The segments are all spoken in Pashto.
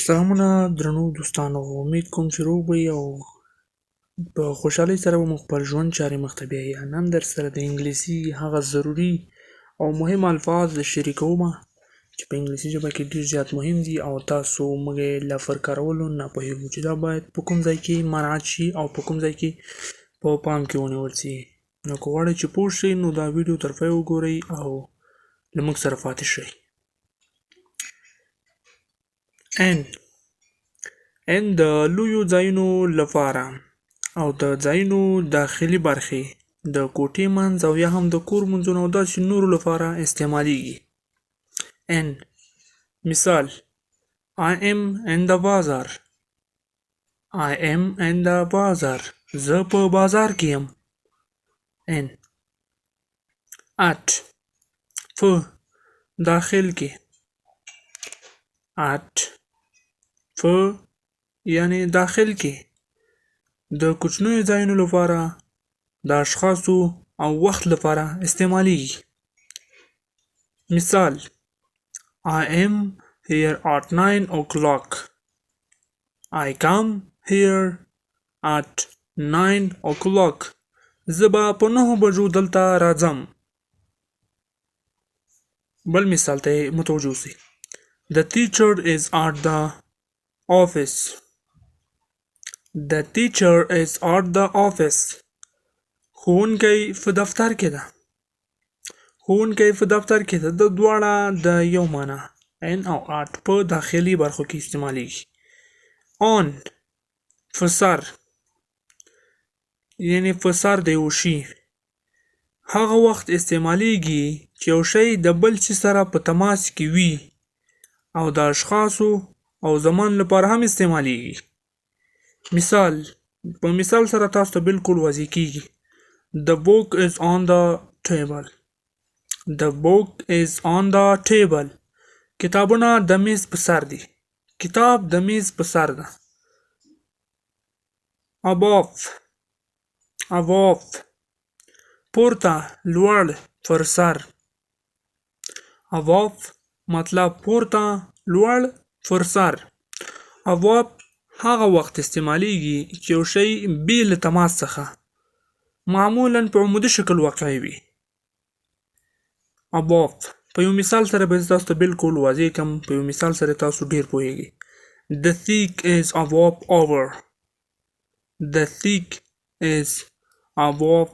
سلامونه درنو دوستانو، امید کوم چې روغ به او په خوشحالۍ سره به مو خپل ژوند چارې مخته بیایي. نن در سره د انګلیسي هغه ضروري او مهم الفاظ شریکومه چې په انګلیسي ژبه کې ډېر زیات مهم دي او تاسو موږ یې له فرقارولو نه پوهېږو چې دا باید په کوم ځای کې مراعات شي او په کوم ځای کې په پام کې ونیول شي. نو که غواړئ چې پوه شئ نو دا ویډیو تر پایه وګورئ او له موږ سره پاتې شئ. ان د لویو ځایونو لپاره او د ځایونو داخلي برخې د کوټې منځ او یا هم د کور منځونو او داسې نورو لپاره استعمالیږي. ان مثال I am in the bazaar. I am in the bazaar. زه په بازار کې یم. ان at په داخل کې at په یعنی داخل کې د کوچنیو ځایونو لپاره د اشخاصو او وخت لپاره استعمالیږي. مثال I am here at 9 o'clock. I come here at 9 o'clock. زه به په 9 بجو دلته راځم. بل مثال ته متوجه اوسئ. The teacher is at the office. The teacher is at the office. ښوونکی په دفتر کې ده. ښوونکی په دفتر کې ده. د دواړه د یو معنا ان او at په داخلي برخو کې استعمالیږي. on په سر یعنی په سر د یو شي هغه وخت استعمالیږي چې یو شی د بل شي سره په تماس کې وي او د اشخاصو او زمان لپاره هم استعمالیږي. مثال په مثال سره تاسو ته بالکل واضح کیږي. The book is on the table. The book is on the table. کتابونه د میز په سر دي. کتاب د میز په سر ده. above پورته لوړ پر سر. above مطلب پورته لوړ پر سر. above هغه وخت استعمالیږي چې یو شی بې له تماس څخه معمولاً په عمودي شکل واقع وي. above په یو مثال سره به تاسو ته بالکل واضح کړم. په یو مثال سره تاسو ډیر پوهیږئ. The thick is above our. The thick is above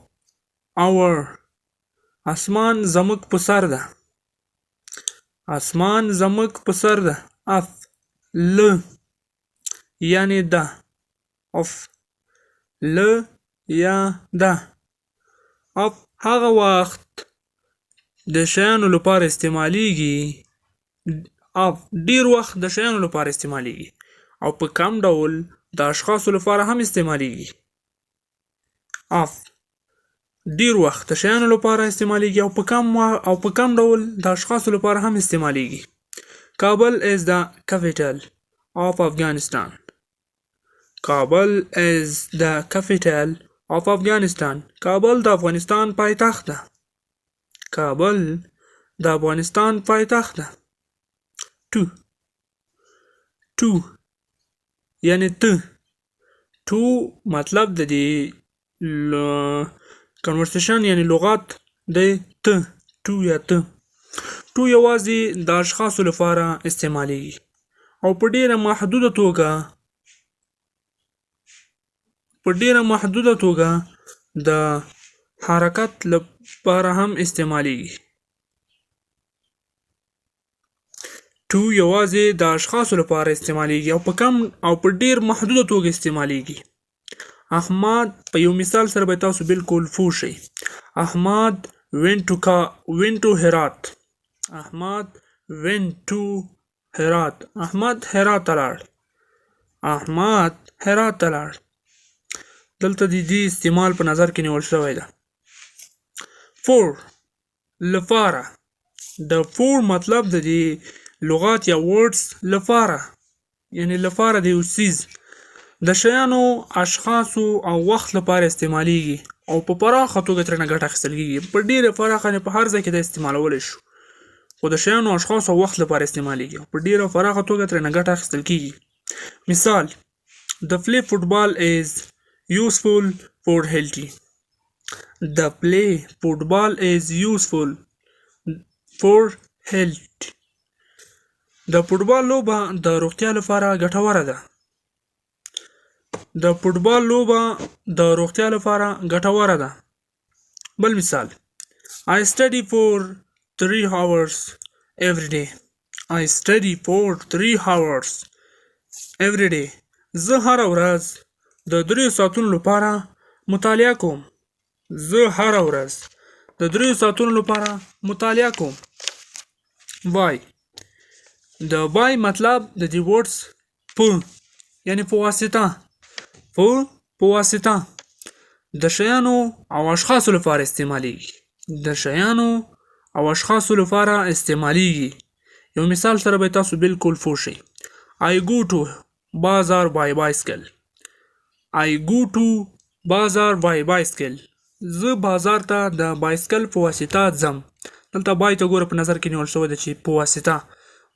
our. اسمان زموږ په سر ده. اسمان زموږ په سر ده. اف ل یعنی ده. اف ل یا ده. اف هغه وخت د شیانو لپاره استعمالیږي. اف ډیر وخت د شیانو لپاره استعمالیږي او په کم ډول د اشخاصو لپاره هم استعمالیږي. اف ډیر وخت د شیانو لپاره استعمالیږي او په کم ډول د اشخاصو لپاره هم استعمالیږي. کابل is the capital of Afghanistan. کابل is the capital of Afghanistan. کابل د افغانستان پایتخت ده. کابل د افغانستان پایتخت ده. to یعنی ته. to مطلب د دې کنورسیشن یعنی لغات د ته. to یا ته. to یوازې د اشخاصو لپاره استعمالیږي او په ډیره محدوده توګه د حرکت لپاره هم استعمالیږي. to یوازې د اشخاصو لپاره استعمالیږي او په ډیر محدوده توګه استعمالیږي. احمد په یو مثال سره به تاسو بالکل پوه شئ. احمد went to هرات. احمد went to هرات. احمد هرات ته لاړ. احمد هرات ته لاړ. دلته د دې استعمال په نظر کې نیول شوی ده. for لپاره. د for مطلب د دې لغات یا words لپاره یعنی لپاره د یو څیز د شیانو اشخاصو او وخت لپاره استعمالیږي او په پراخه توګه ترنه ګټه اخیستل کیږي. په ډیره پراخه نه په هر ځای کې د استعمالولی شو. خو د شیانو اشخاصو او وخت لپاره استعمالیږي په ډیره پراخه توګه ترې نه ګټه اخیستل کیږي مثال The play football is useful for healthy The play football is useful for health د فوټبال لوبه د روغتیا لپاره ګټوره ده د فوټبال لوبه د روغتیا لپاره ګټوره ده بل مثال I study for 3 hours every day I study for 3 hours every day زه هره ورځ د 3 ساعتونو لپاره مطالعه کوم زه هره ورځ د 3 ساعتونو لپاره مطالعه کوم why د by مطلب د دې words په یعنی په واسطه د شیانو او اشخاصو لپاره استعمالیږي د شیانو او اشخاصو لپاره استعمالیږي یو مثال سره به تاسو بالکل پوه شئ I go to bazaar by bicycle I go to bazaar by bicycle زه بازار ته د بایسکل په واسطه ځم دلته بای ته ګوره په نظر کې نیول شوی ده چې په واسطه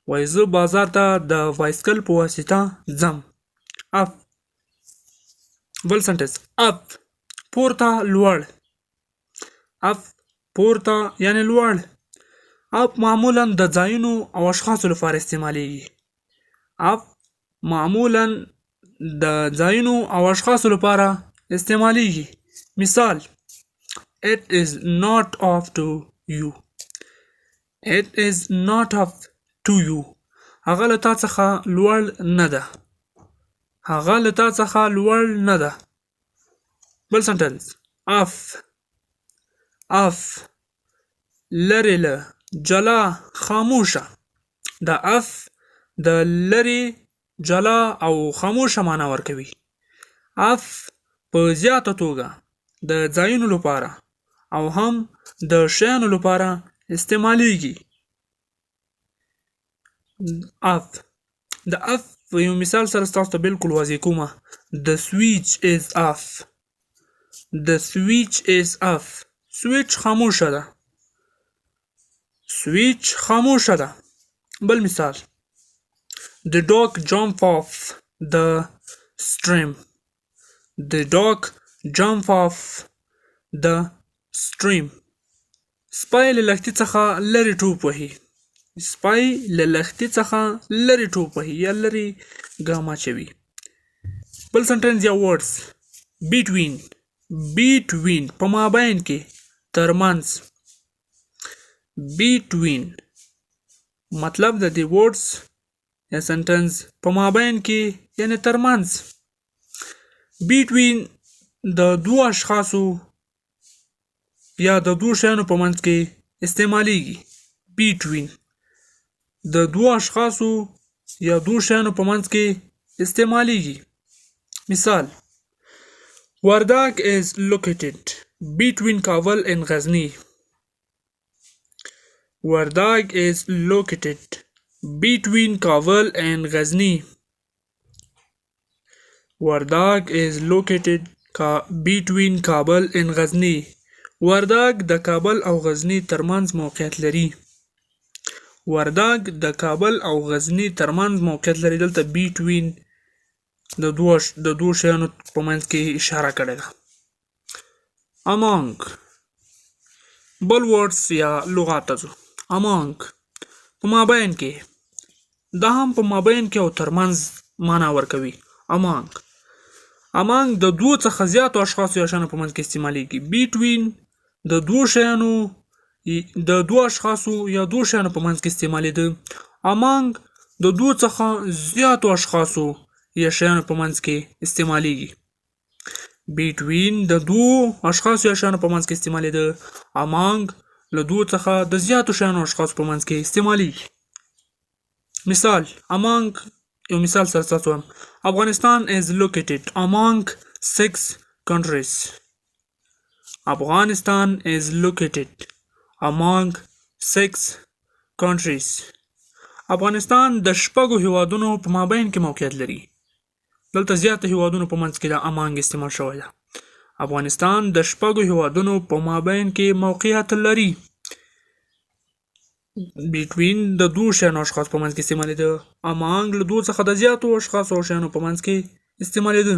وایي زه بازار ته د بایسکل په واسطه ځم اپ بل سنټنس اپ پورته لوړ اپ پورته یعنی لوړ اپ معمولا د ځایونو او اشخاصو لپاره استعمالیږي اپ معمولا د ځایونو او اشخاصو لپاره استعمالیږي مثال It is not up to you It is not up to you هغه له تا څخه لوړ نه ده هغه له تا څخه لوړ نه ده بل سنټنس اف لرې له جلا خاموشه د اف د لرې جلا او خاموشه معنا ورکوي اف په زیاته توګه د ځایونو لپاره او هم د شیانو لپاره استعمالیږي اف د اف په یو مثال سره تاسو ته بالکل واضح کومه The switch is off The switch is off سویچ خاموشه ده سویچ خاموشه ده بل مثال The dog jumped off the stream The dog jumped off the stream سپی له لښتي څخه لرې ټوپ وهي سپی له لښتي څخه لرې ټوپ وهي یا لرې ګام اچوي بل سنټنس یا words between په مابین کې ترمنځ between مطلب د دې words یا سنټنس په مابین کې یعنی ترمنځ between د دوه اشخاصو یا د دوه شیانو په منځ کې استعمالیږي between د دوه اشخاصو یا دوه شیانو په منځ کې استعمالیږي مثال ورداګ is located between کابل and غزنی ورداګ is located between Kabul and Ghazni ورداګ is located between Kabul and Ghazni ورداګ د کابل او غزنی ترمنځ موقعیت لري ورداګ د کابل او غزنی ترمنځ موقعیت لري دلته between د دوه شیانو په منځ کې اشاره کړې ده among بل words یا لغات ته ځو among په مابین کې دا هم په مابین کې او ترمنځ معنا ورکوي among د دوه څخه زیاتو اشخاصو یا شیانو په منځ کې استعمالیږي between د دوه شیانو د دوه اشخاصو یا دوه شیانو په منځ کې استعمالیده among د دوه څخه زیاتو اشخاصو یا شیانو په منځ کې استعمالیږي between د دوه اشخاصو یا شیانو په منځ کې استعمالیده among له دوه څخه د زیاتو شیانو اشخاصو په منځ کې استعمالیږي مثال among یو مثال سره تاسو وایم افغانستان is located among 6 countries افغانستان is located among 6 countries افغانستان د شپږو هیوادونو په مابین کې موقعیت لري دلته زیاته هیوادونو په منځ کې د among استعمال شوی ده افغانستان د شپږو هیوادونو په مابین کې موقعیت لري between د دوو شیانو اشخاص په منځ کې استعمالېده. among له دوو څخه د زیاتو اشخاصو او شیانو په منځ کې استعمالېده.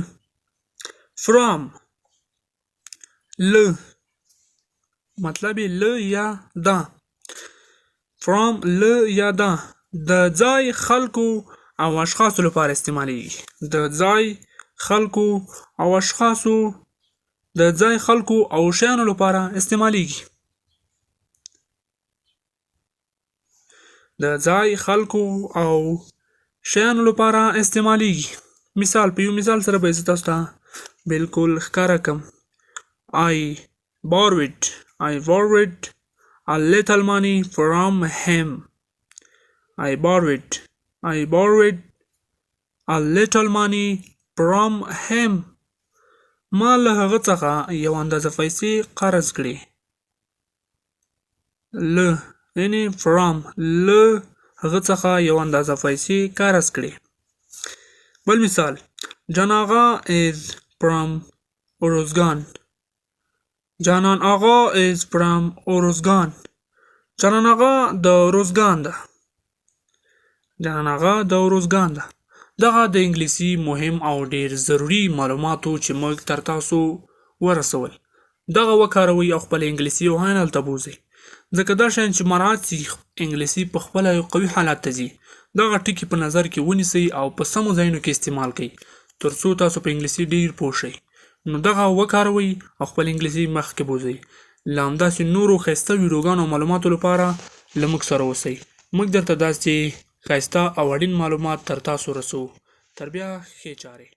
from له مطلب یې له یا دا. from له یا دا د ځای خلکو او اشخاصو لپاره استعمالېږي. د ځای خلکو او اشخاصو د ځای خلکو او شیانو لپاره استعمالېږي. د ځای خلکو او شیانو لپاره استعمالېږي. مثال په یو مثال سره به زه تاسو ته بالکل ښکاره کړم. I borrowed a little money from him. I borrowed a little money from him. ما له هغه څخه یو اندازه پیسې قرض کړې. له یعنی from له هغه څخه یو اندازه پیسې قرض کړې. بل مثال جان آغا is from اروزګان. جانان آغا is from اروزګان. جانان آغا د اروزګان ده. جانان آغا د اروزګان ده. دغه د انګلیسي مهم او ډیر ضروری معلوماتو چې موږ تر تاسو ورسول. دغه وکاروئ او خپل انګلیسي وهاین هلته بوځئ. ځکه دا شیان چې مراعات سي انګلیسي په خپله یو قوي حالت ته ځي. دغه ټکي په نظر کې ونیسئ او په سمو ځایونو کې استعمال کړئ تر څو تاسو په انګلیسي ډیر پوه شئ. نو دغه وکاروئ او خپل انګلیسي مخکې بوځئ. له همداسې نورو ښایسته ویډیوګانو او معلوماتو لپاره له موږ سره اوسئ. موږ درته داسې ښایسته او اړین معلومات تر تاسو رسوو. تر بیا ښې چارې.